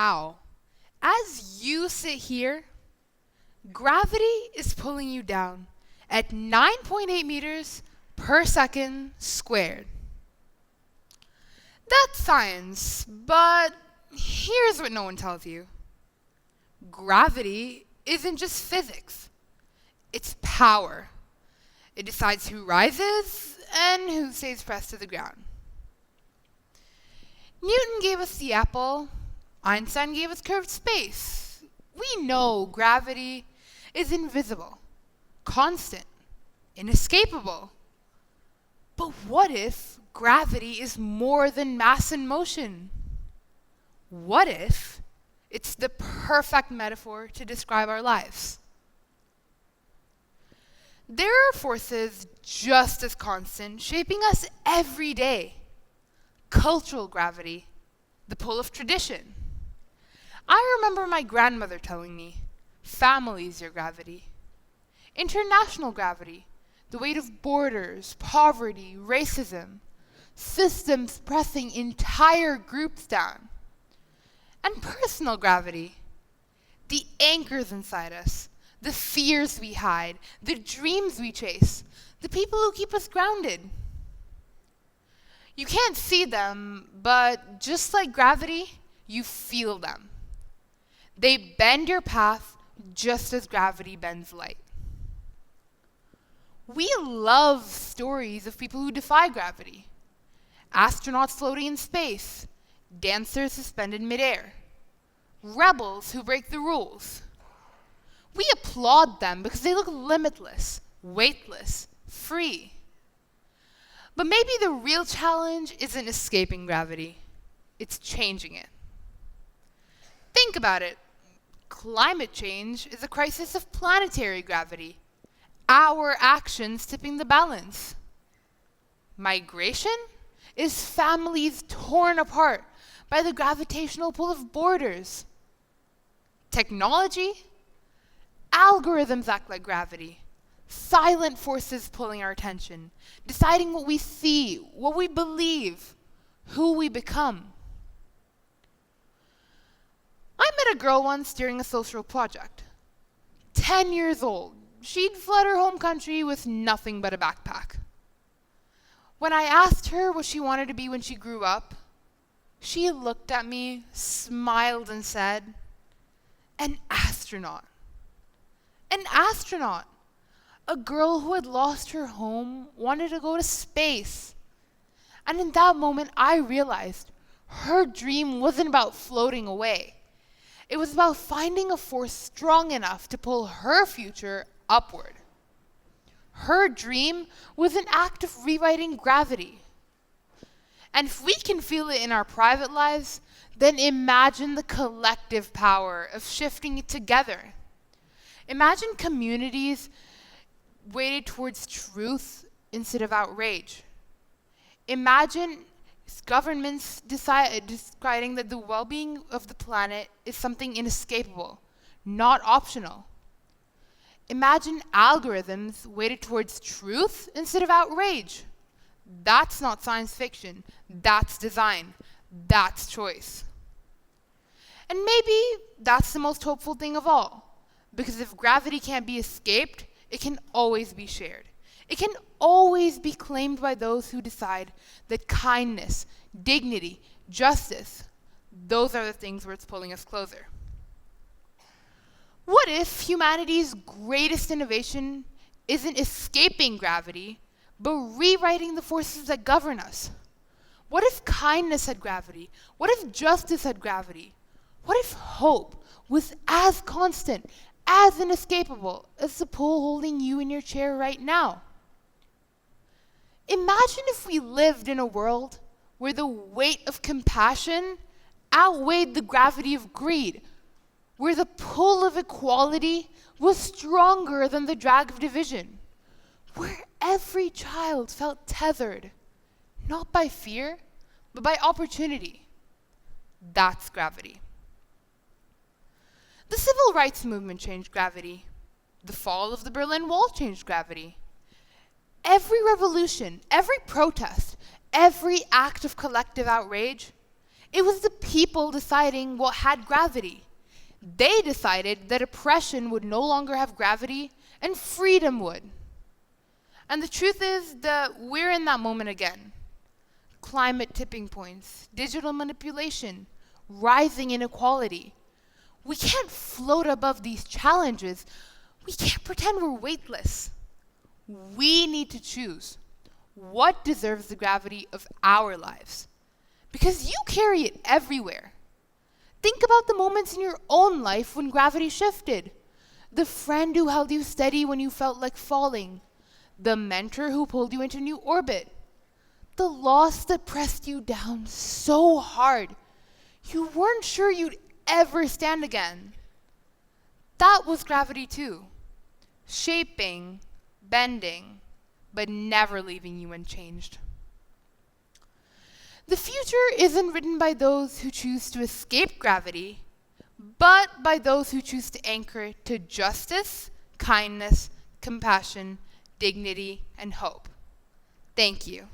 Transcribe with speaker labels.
Speaker 1: Now, as you sit here, gravity is pulling you down at 9.8 meters per second squared. That's science, but here's what no one tells you. Gravity isn't just physics. It's power. It decides who rises and who stays pressed to the ground. Newton gave us the apple. Einstein gave us curved space. We know gravity is invisible, constant, inescapable. But what if gravity is more than mass and motion? What if it's the perfect metaphor to describe our lives? There are forces just as constant shaping us every day. Cultural gravity, the pull of tradition. I remember my grandmother telling me, family's your gravity. International gravity, the weight of borders, poverty, racism, systems pressing entire groups down. And personal gravity, the anchors inside us, the fears we hide, the dreams we chase, the people who keep us grounded. You can't see them, but just like gravity, you feel them. They bend your path just as gravity bends light. We love stories of people who defy gravity. Astronauts floating in space, dancers suspended midair, rebels who break the rules. We applaud them because they look limitless, weightless, free. But maybe the real challenge isn't escaping gravity, it's changing it. Think about it. Climate change is a crisis of planetary gravity, our actions tipping the balance. Migration is families torn apart by the gravitational pull of borders. Technology, algorithms act like gravity, silent forces pulling our attention, deciding what we see, what we believe, who we become. I met a girl once during a social project. 10 years old, she'd fled her home country with nothing but a backpack. When I asked her what she wanted to be when she grew up, she looked at me, smiled, and said, "An astronaut." An astronaut. A girl who had lost her home wanted to go to space. And in that moment, I realized her dream wasn't about floating away. It was about finding a force strong enough to pull her future upward. Her dream was an act of rewriting gravity. And if we can feel it in our private lives, then imagine the collective power of shifting it together. Imagine communities weighted towards truth instead of outrage. Imagine governments deciding that the well-being of the planet is something inescapable, not optional. Imagine algorithms weighted towards truth instead of outrage. That's not science fiction. That's design. That's choice. And maybe that's the most hopeful thing of all. Because if gravity can't be escaped, it can always be shared. It can always be claimed by those who decide that kindness, dignity, justice, those are the things where it's pulling us closer. What if humanity's greatest innovation isn't escaping gravity, but rewriting the forces that govern us? What if kindness had gravity? What if justice had gravity? What if hope was as constant, as inescapable as the pull holding you in your chair right now? Imagine if we lived in a world where the weight of compassion outweighed the gravity of greed, where the pull of equality was stronger than the drag of division, where every child felt tethered, not by fear, but by opportunity. That's gravity. The civil rights movement changed gravity. The fall of the Berlin Wall changed gravity. Every revolution, every protest, every act of collective outrage, It was the people deciding what had gravity. They decided that oppression would no longer have gravity and freedom would. And the truth is that we're in that moment again. Climate tipping points, digital manipulation, rising inequality. We can't float above these challenges. We can't pretend we're weightless. We need to choose what deserves the gravity of our lives. Because you carry it everywhere. Think about the moments in your own life when gravity shifted. The friend who held you steady when you felt like falling. The mentor who pulled you into new orbit. The loss that pressed you down so hard you weren't sure you'd ever stand again. That was gravity too. Shaping, bending, but never leaving you unchanged. The future isn't written by those who choose to escape gravity, but by those who choose to anchor it to justice, kindness, compassion, dignity, and hope. Thank you.